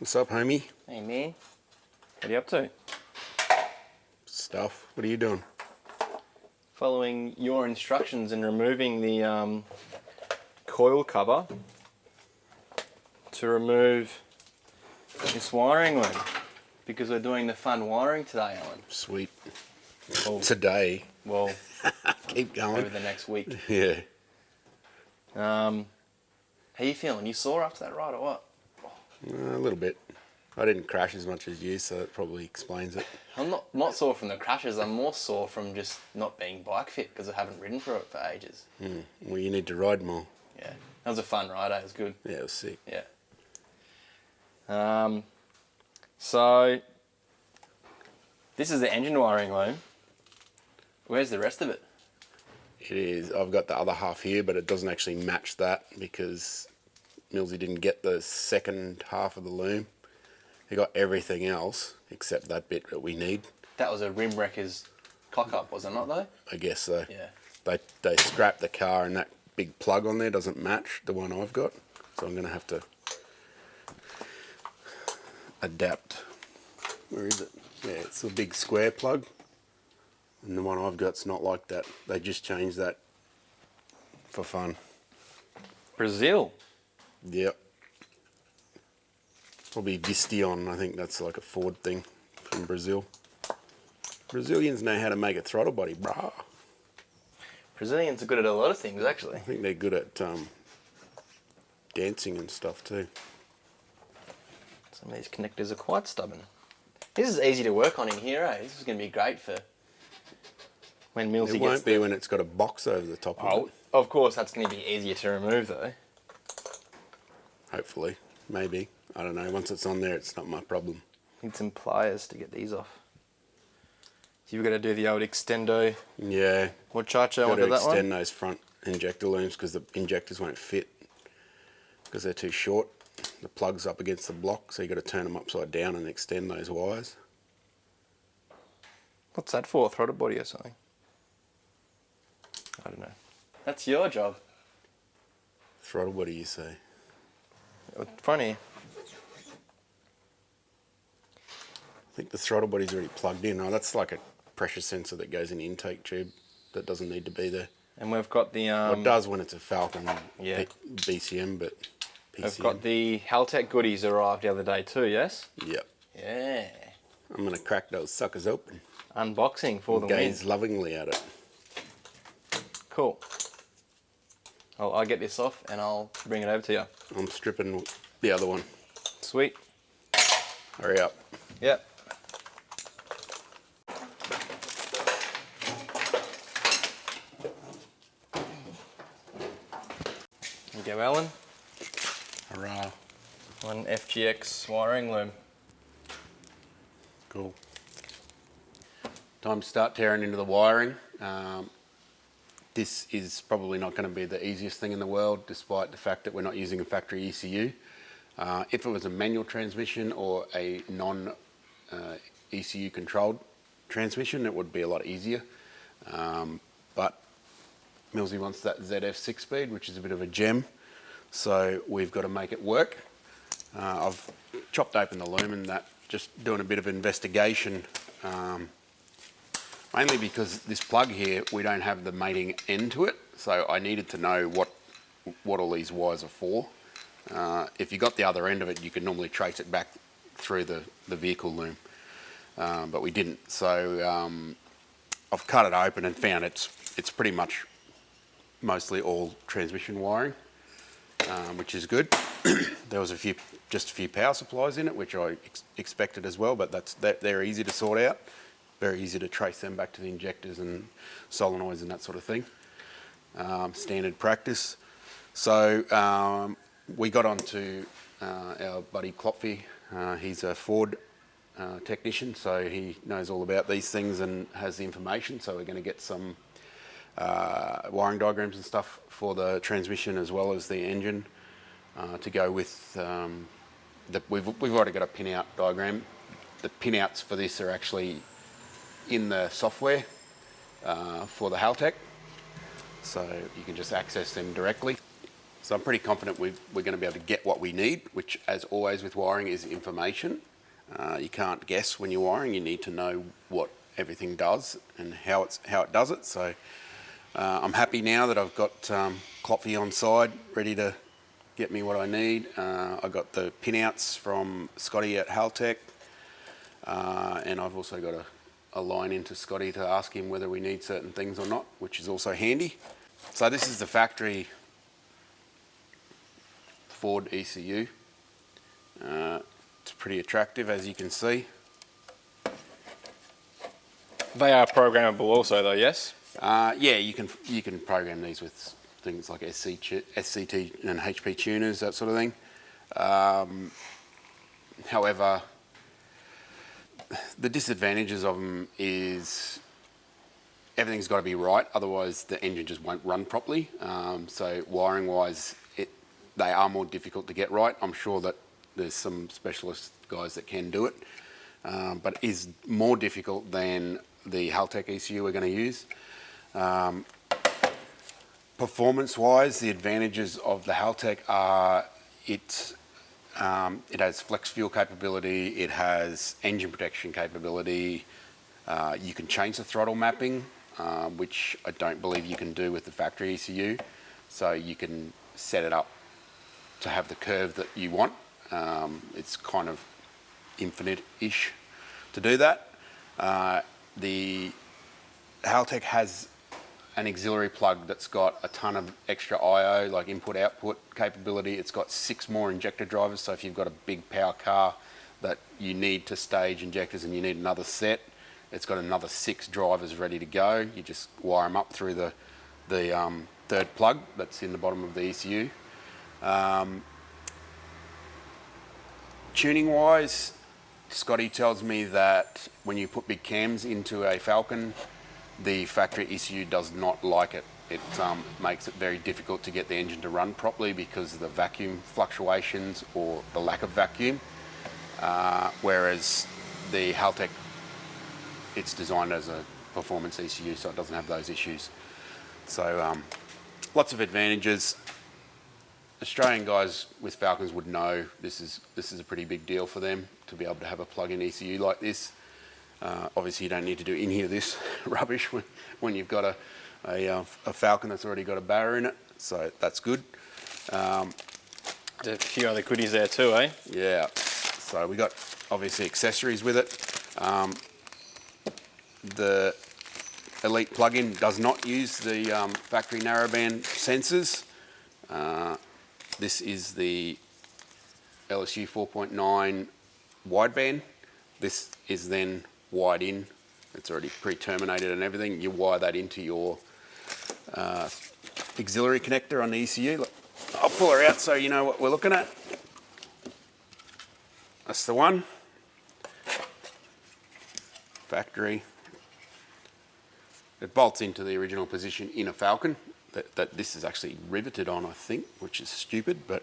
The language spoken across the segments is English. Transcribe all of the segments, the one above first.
What's up, homie? Hey man, what are you up to? Stuff. What are you doing? Following your instructions and removing the coil cover to remove this wiring loom because we're doing the fun wiring today, Alan. Sweet. Well, Today. Well, keep going. over the next week. Yeah. How you feeling? You sore after that ride or what? A little bit. I didn't crash as much as you, so that probably explains it. I'm not sore from the crashes. I'm more sore from just not being bike fit because I haven't ridden for it for ages. Well, you need to ride more. Yeah, that was a fun ride. It was good. Yeah, it was sick. Yeah. So this is the engine wiring loom. Where's the rest of it? It is. I've got the other half here, but it doesn't actually match that because Millsy didn't get the second half of the loom. He got everything else except that bit that we need. That was a rim wrecker's cock up, was it not though? I guess so. Yeah. They scrapped the car and that big plug on there doesn't match the one I've got. So I'm going to have to adapt. Where is it? Yeah, it's a big square plug. And the one I've got's not like that. They just changed that for fun. Brazil. Yep. Probably Vistion, I think that's like a Ford thing from Brazil. Brazilians know how to make a throttle body, brah. Brazilians are good at a lot of things, actually. I think they're good at dancing and stuff too. Some of these connectors are quite stubborn. This is easy to work on in here, eh? This is going to be great for when Millsy gets... It won't be when it's got a box over the top of it. Of course, that's going to be easier to remove, though. Hopefully. Maybe. I don't know. Once it's on there, it's not my problem. Need some pliers to get these off. So you've got to do the old extendo. Yeah. Muchacho onto that one? Got to extend those front injector looms because the injectors won't fit because they're too short. The plug's up against the block, so you've got to turn them upside down and extend those wires. What's that for? A throttle body or something? I don't know. That's your job. Throttle body, you say? Funny. I think the throttle body's already plugged in. Oh, that's like a pressure sensor that goes in the intake tube that doesn't need to be there. And we've got the... Well, it does when it's a Falcon yeah. BCM, but PCM. We've got the Haltech goodies arrived the other day too, yes? Yep. Yeah. I'm going to crack those suckers open. Unboxing for the win. Gaze lovingly at it. Cool. I'll get this off and I'll bring it over to you. I'm stripping the other one. Sweet. Hurry up. Yep. There you go, Alan. Hurrah. One FGX wiring loom. Cool. Time to start tearing into the wiring. This is probably not going to be the easiest thing in the world, despite the fact that we're not using a factory ECU. If it was a manual transmission or a non-ECU controlled transmission, it would be a lot easier. But Millsy wants that ZF 6-speed, which is a bit of a gem. So we've got to make it work. I've chopped open the loom and that, just doing a bit of investigation. Mainly because this plug here, we don't have the mating end to it. So I needed to know what all these wires are for. If you got the other end of it, you could normally trace it back through the vehicle loom. But we didn't. So I've cut it open and found it's pretty much mostly all transmission wiring, which is good. There was just a few power supplies in it, which I expected as well, but they're easy to sort out. Very easy to trace them back to the injectors and solenoids and that sort of thing. Standard practice. So we got onto our buddy Klopfy. He's a Ford technician, so he knows all about these things and has the information. So we're going to get some wiring diagrams and stuff for the transmission as well as the engine to go with. We've already got a pin-out diagram. The pin-outs for this are actually in the software for the Haltech, so you can just access them directly. So I'm pretty confident we're going to be able to get what we need, which, as always with wiring, is information. You can't guess when you're wiring. You need to know what everything does and how it does it. So I'm happy now that I've got Clopsy on side, ready to get me what I need. I got the pinouts from SKID at Haltech, and I've also got a line into SKID to ask him whether we need certain things or not, which is also handy. So this is the factory Ford ECU. It's pretty attractive, as you can see. They are programmable also though, yes? Yeah, you can program these with things like SCT and HP tuners, that sort of thing. However, the disadvantages of them is everything's got to be right, otherwise the engine just won't run properly. So wiring wise, they are more difficult to get right. I'm sure that there's some specialist guys that can do it, but it is more difficult than the Haltech ECU we're going to use. Performance-wise, the advantages of the Haltech are it has flex fuel capability, it has engine protection capability, you can change the throttle mapping, which I don't believe you can do with the factory ECU. So you can set it up to have the curve that you want. It's kind of infinite-ish to do that. The Haltech has an auxiliary plug that's got a ton of extra I/O, like input-output capability. It's got 6 more injector drivers, so if you've got a big power car that you need to stage injectors and you need another set, it's got another 6 drivers ready to go. You just wire them up through the third plug that's in the bottom of the ECU. Tuning-wise, Scotty tells me that when you put big cams into a Falcon, the factory ECU does not like it. It makes it very difficult to get the engine to run properly because of the vacuum fluctuations or the lack of vacuum. Whereas the Haltech, it's designed as a performance ECU, so it doesn't have those issues. So lots of advantages. Australian guys with Falcons would know this is a pretty big deal for them to be able to have a plug-in ECU like this. Obviously, you don't need to do any of this rubbish when you've got a Falcon that's already got a Barra in it, so that's good. There's a few other goodies there too, eh? Yeah, so we got obviously accessories with it. The Elite plug-in does not use the factory narrowband sensors. This is the LSU 4.9 wideband. This is then wired in. It's already pre-terminated and everything. You wire that into your auxiliary connector on the ECU. I'll pull her out so you know what we're looking at. That's the one. Factory. It bolts into the original position in a Falcon. That this is actually riveted on, I think, which is stupid, but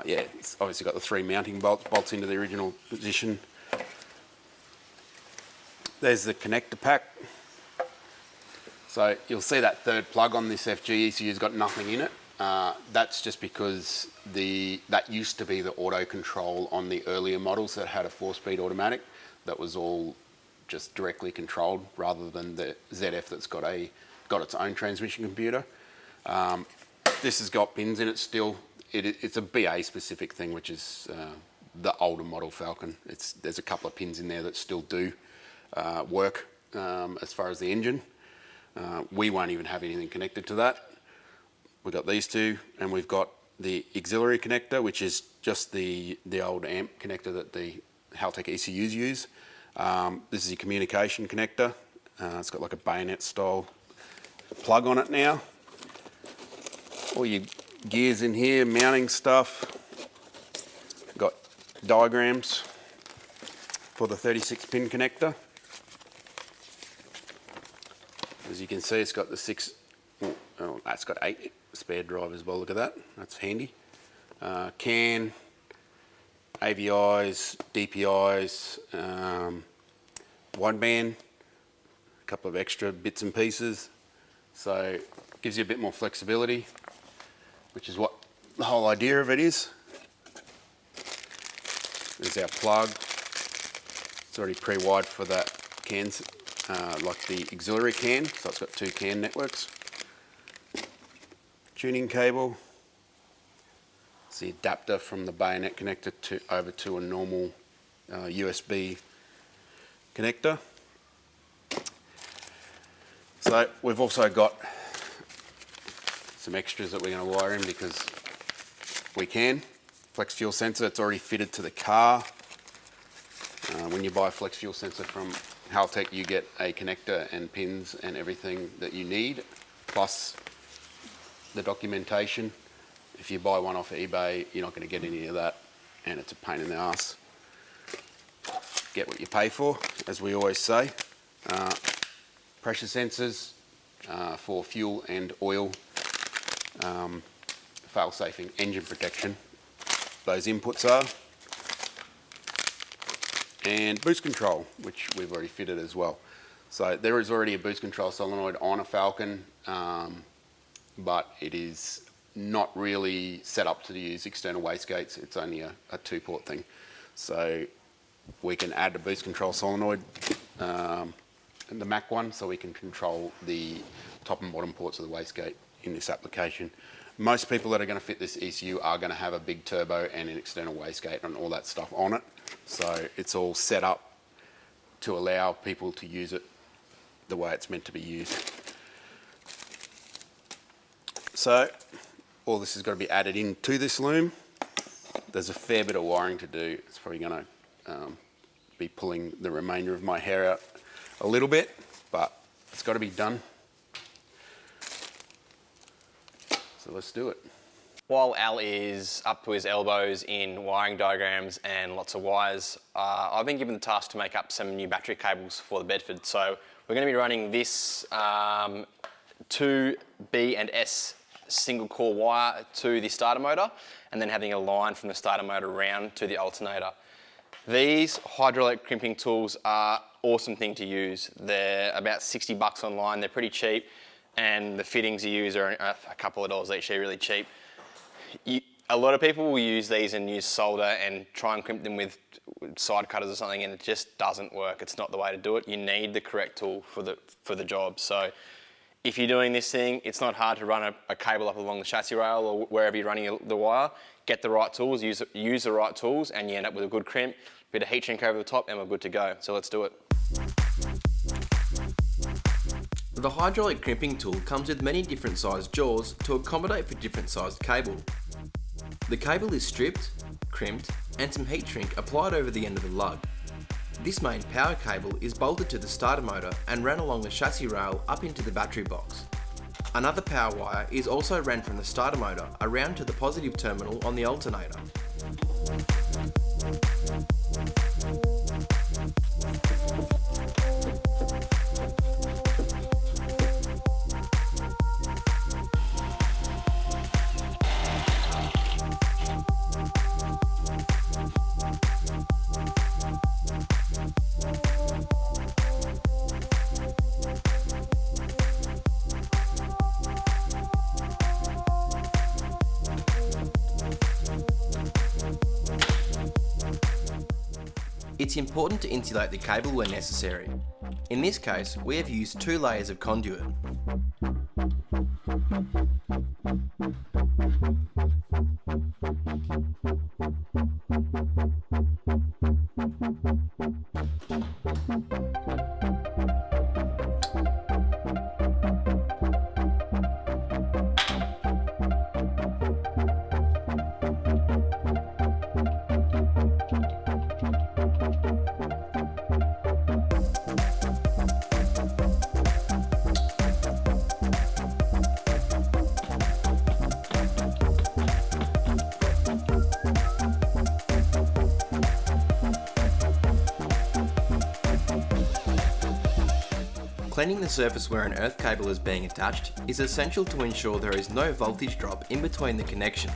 yeah, it's obviously got the 3 mounting bolts into the original position. There's the connector pack. So you'll see that third plug on this FG ECU's got nothing in it. That's just because that used to be the auto control on the earlier models that had a 4-speed automatic. That was all just directly controlled rather than the ZF that's got its own transmission computer. This has got pins in it still. It's a BA specific thing, which is the older model Falcon. There's a couple of pins in there that still do work as far as the engine. We won't even have anything connected to that. We've got these two, and we've got the auxiliary connector, which is just the old amp connector that the Haltech ECUs use. This is your communication connector. It's got like a bayonet style plug on it now. All your gears in here, mounting stuff. Got diagrams for the 36 pin connector. As you can see, it's got the 6, it's got 8 spare drivers as well, look at that, that's handy. CAN, AVIs, DPIs, wideband, a couple of extra bits and pieces. So it gives you a bit more flexibility, which is what the whole idea of it is, there's our plug. It's already pre-wired for that cans, like the auxiliary can, so it's got 2 CAN networks. Tuning cable. It's the adapter from the bayonet connector over to a normal USB connector. So we've also got some extras that we're going to wire in because we can. Flex fuel sensor, it's already fitted to the car. When you buy a flex fuel sensor from Haltech, you get a connector and pins and everything that you need, plus the documentation. If you buy one off eBay, you're not going to get any of that, and it's a pain in the ass. Get what you pay for, as we always say. Pressure sensors for fuel and oil, fail-safing engine protection. Those inputs are. And boost control, which we've already fitted as well. So there is already a boost control solenoid on a Falcon, but it is not really set up to use external wastegates. It's only a 2-port thing. So we can add a boost control solenoid, the Mac one, so we can control the top and bottom ports of the wastegate in this application. Most people that are going to fit this ECU are going to have a big turbo and an external wastegate and all that stuff on it. So it's all set up to allow people to use it the way it's meant to be used. So all this has got to be added into this loom. There's a fair bit of wiring to do. It's probably going to be pulling the remainder of my hair out a little bit, but it's got to be done. So let's do it. While Al is up to his elbows in wiring diagrams and lots of wires, I've been given the task to make up some new battery cables for the Bedford. So we're going to be running this 2 B and S single core wire to the starter motor, and then having a line from the starter motor round to the alternator. These hydraulic crimping tools are awesome thing to use. They're about 60 bucks online. They're pretty cheap, and the fittings you use are a couple of dollars each. They're really cheap. A lot of people will use these and use solder and try and crimp them with side cutters or something, and it just doesn't work. It's not the way to do it. You need the correct tool for the job. So if you're doing this thing, it's not hard to run a cable up along the chassis rail or wherever you're running the wire. Get the right tools, use the right tools, and you end up with a good crimp, bit of heat shrink over the top, and we're good to go. So let's do it. The hydraulic crimping tool comes with many different sized jaws to accommodate for different sized cable. The cable is stripped, crimped, and some heat shrink applied over the end of the lug. This main power cable is bolted to the starter motor and ran along the chassis rail up into the battery box. Another power wire is also ran from the starter motor around to the positive terminal on the alternator. It's important to insulate the cable where necessary. In this case, we have used 2 layers of conduit. Cleaning the surface where an earth cable is being attached is essential to ensure there is no voltage drop in between the connection.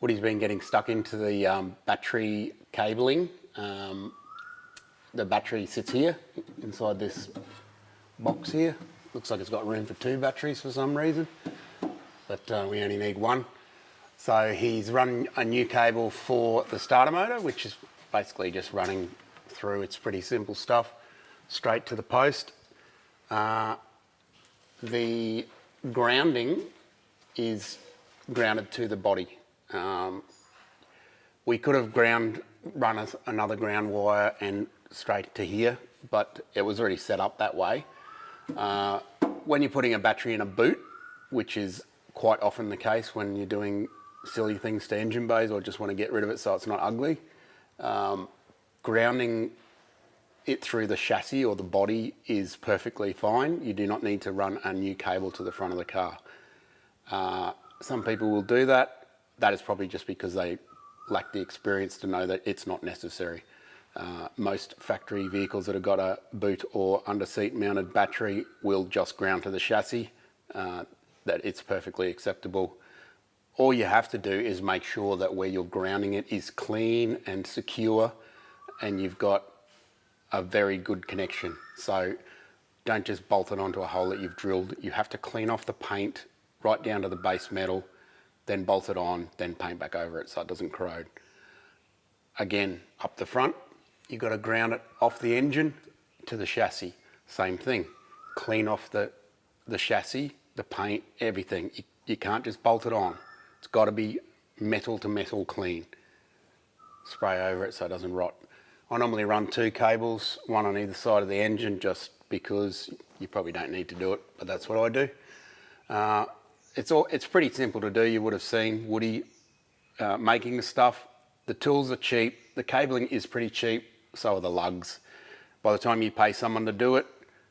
Woody's been getting stuck into the battery cabling. The battery sits here inside this box here. Looks like it's got room for 2 batteries for some reason, but we only need 1. So he's run a new cable for the starter motor, which is basically just running through. It's pretty simple stuff, straight to the post. The grounding is grounded to the body. We could have run another ground wire and straight to here, but it was already set up that way. When you're putting a battery in a boot, which is quite often the case when you're doing silly things to engine bays or just want to get rid of it so it's not ugly, grounding it through the chassis or the body is perfectly fine. You do not need to run a new cable to the front of the car. Some people will do that. That is probably just because they lack the experience to know that it's not necessary. Most factory vehicles that have got a boot or under seat mounted battery will just ground to the chassis. That it's perfectly acceptable. All you have to do is make sure that where you're grounding it is clean and secure and you've got a very good connection. So don't just bolt it onto a hole that you've drilled. You have to clean off the paint right down to the base metal, then bolt it on, then paint back over it so it doesn't corrode. Again, up the front, you've got to ground it off the engine to the chassis. Same thing. Clean off the chassis, the paint, everything. You can't just bolt it on. It's got to be metal to metal clean. Spray over it so it doesn't rot. I normally run 2 cables, 1 on either side of the engine, just because you probably don't need to do it, but that's what I do. It's pretty simple to do. You would have seen Woody making the stuff. The tools are cheap. The cabling is pretty cheap. So are the lugs. By the time you pay someone to do it,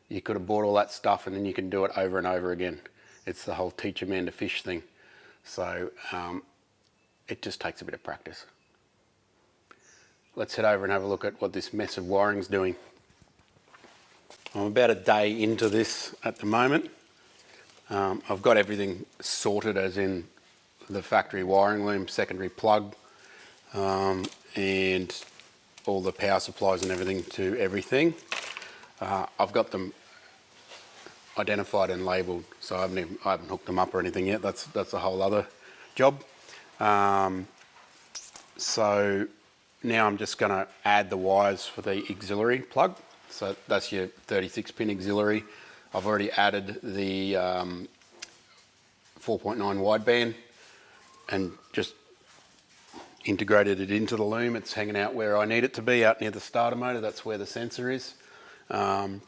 you could have bought all that stuff and then you can do it over and over again. It's the whole teach a man to fish thing. So it just takes a bit of practice. Let's head over and have a look at what this mess of wiring's doing. I'm about a day into this at the moment. I've got everything sorted, as in the factory wiring loom, secondary plug, and all the power supplies and everything to everything. I've got them identified and labelled, so I haven't hooked them up or anything yet. That's a whole other job. So now I'm just going to add the wires for the auxiliary plug. So that's your 36-pin auxiliary. I've already added the 4.9 wideband and just integrated it into the loom. It's hanging out where I need it to be, out near the starter motor. That's where the sensor is. I'd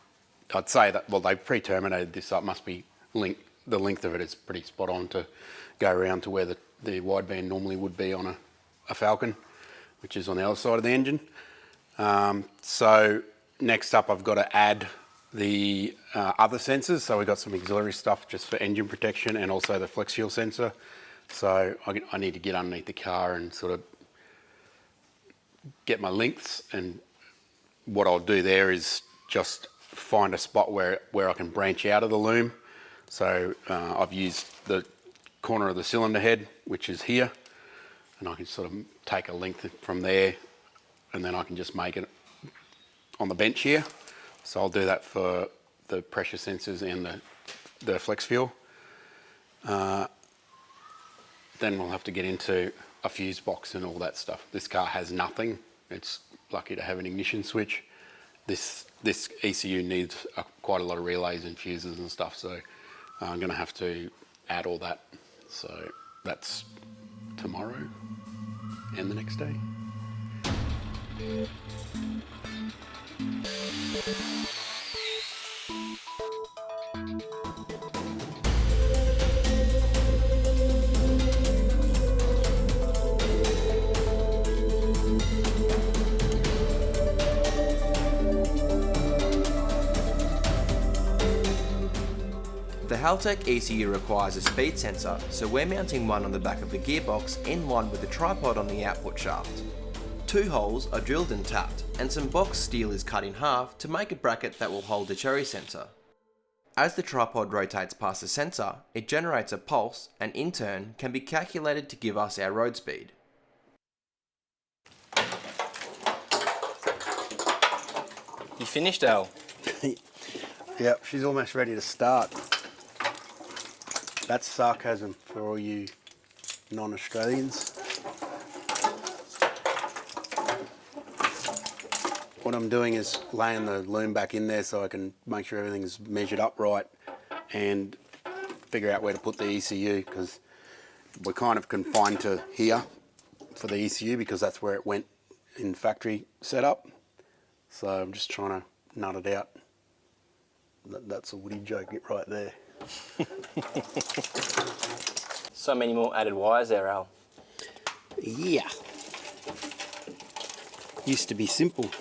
say that, well, they pre-terminated this, so it must be the length of it is pretty spot on to go around to where the wideband normally would be on a Falcon, which is on the other side of the engine. So next up, I've got to add the other sensors. So we've got some auxiliary stuff just for engine protection and also the flex fuel sensor. So I need to get underneath the car and sort of get my lengths, and what I'll do there is just find a spot where I can branch out of the loom. So I've used the corner of the cylinder head, which is here, and I can sort of take a length from there, and then I can just make it on the bench here. So I'll do that for the pressure sensors and the flex fuel. Then we'll have to get into a fuse box and all that stuff. This car has nothing. It's lucky to have an ignition switch. This ECU needs quite a lot of relays and fuses and stuff, so I'm going to have to add all that. So that's tomorrow and the next day. The Haltech ECU requires a speed sensor, so we're mounting one on the back of the gearbox in line with the tripod on the output shaft. 2 holes are drilled and tapped, and some box steel is cut in half to make a bracket that will hold the cherry sensor. As the tripod rotates past the sensor, it generates a pulse and in turn can be calculated to give us our road speed. You finished, Al? Yep, she's almost ready to start. That's sarcasm for all you non-Australians. What I'm doing is laying the loom back in there so I can make sure everything's measured up right and figure out where to put the ECU, because we're kind of confined to here for the ECU because that's where it went in factory setup. So I'm just trying to nut it out. That's a Woody joke right there. So many more added wires there, Al. Yeah. Used to be simple.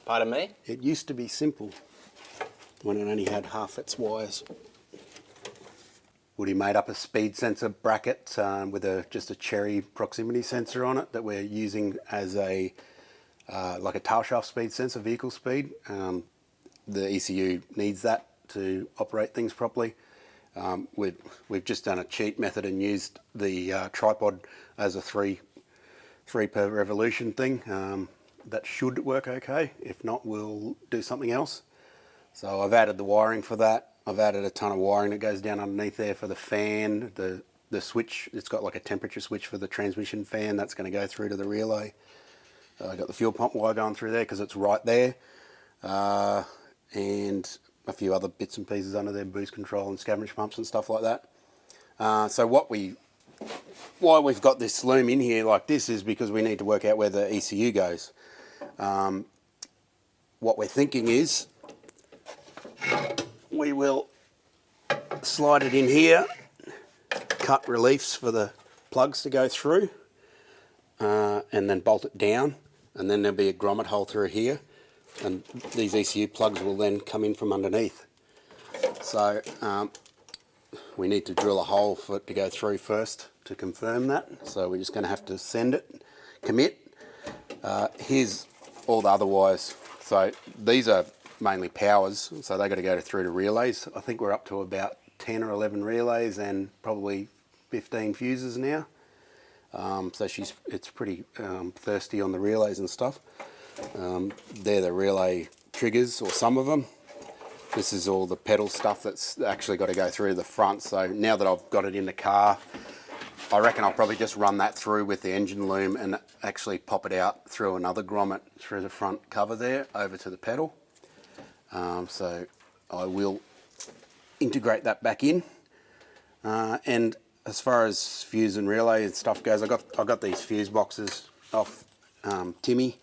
Pardon me? It used to be simple when it only had half its wires. Woody made up a speed sensor bracket with just a cherry proximity sensor on it that we're using as a like a tail shaft speed sensor, vehicle speed. The ECU needs that to operate things properly. We've just done a cheat method and used the tripod as a three per revolution thing. That should work okay. If not, we'll do something else. So I've added the wiring for that. I've added a ton of wiring that goes down underneath there for the fan, the switch. It's got like a temperature switch for the transmission fan. That's going to go through to the relay. I've got the fuel pump wire going through there because it's right there. And a few other bits and pieces under there, boost control and scavenge pumps and stuff like that. So why we've got this loom in here like this is because we need to work out where the ECU goes. What we're thinking is we will slide it in here, cut reliefs for the plugs to go through, and then bolt it down, and then there'll be a grommet hole through here, and these ECU plugs will then come in from underneath. So we need to drill a hole for it to go through first to confirm that. So we're just going to have to send it, commit. Here's all the other wires. So these are mainly powers, so they've got to go through to relays. I think we're up to about 10 or 11 relays and probably 15 fuses now. So it's pretty thirsty on the relays and stuff. They're the relay triggers, or some of them. This is all the pedal stuff that's actually got to go through the front. So now that I've got it in the car, I reckon I'll probably just run that through with the engine loom and actually pop it out through another grommet through the front cover there over to the pedal. So I will integrate that back in. And as far as fuse and relay and stuff goes, I got these fuse boxes off Timmy.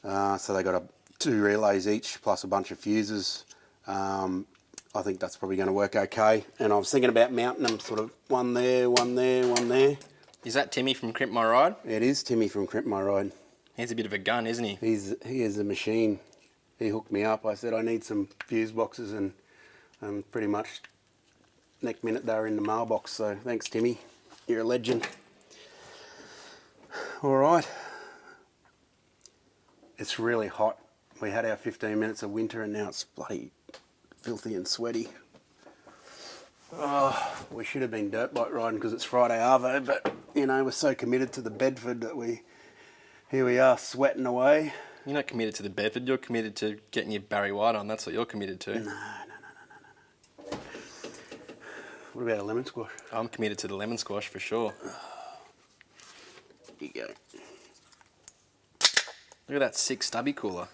So they got 2 relays each plus a bunch of fuses. I think that's probably going to work okay. And I was thinking about mounting them sort of one there, one there, one there. Is that Timmy from Crimp My Ride? It is Timmy from Crimp My Ride. He's a bit of a gun, isn't he? He is a machine. He hooked me up. I said I need some fuse boxes, and pretty much next minute they were in the mailbox. So thanks, Timmy. You're a legend. All right. It's really hot. We had our 15 minutes of winter and now it's bloody filthy and sweaty. Oh, we should have been dirt bike riding because it's Friday Arvo, but you know, we're so committed to the Bedford that here we are sweating away. You're not committed to the Bedford, you're committed to getting your Barry White on. That's what you're committed to. No. What about a lemon squash? I'm committed to the lemon squash for sure. Here you go. Look at that sick stubby cooler.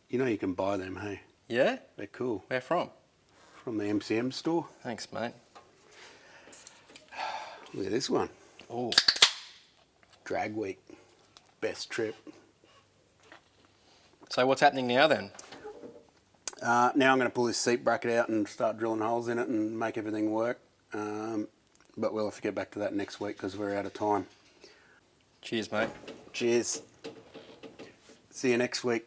You know you can buy them, hey? Yeah? They're cool. Where from? From the MCM store. Thanks, mate. Look at this one. Oh. Drag week. Best trip. So what's happening now then? Now I'm going to pull this seat bracket out and start drilling holes in it and make everything work. But we'll have to get back to that next week because we're out of time. Cheers, mate. Cheers. See you next week.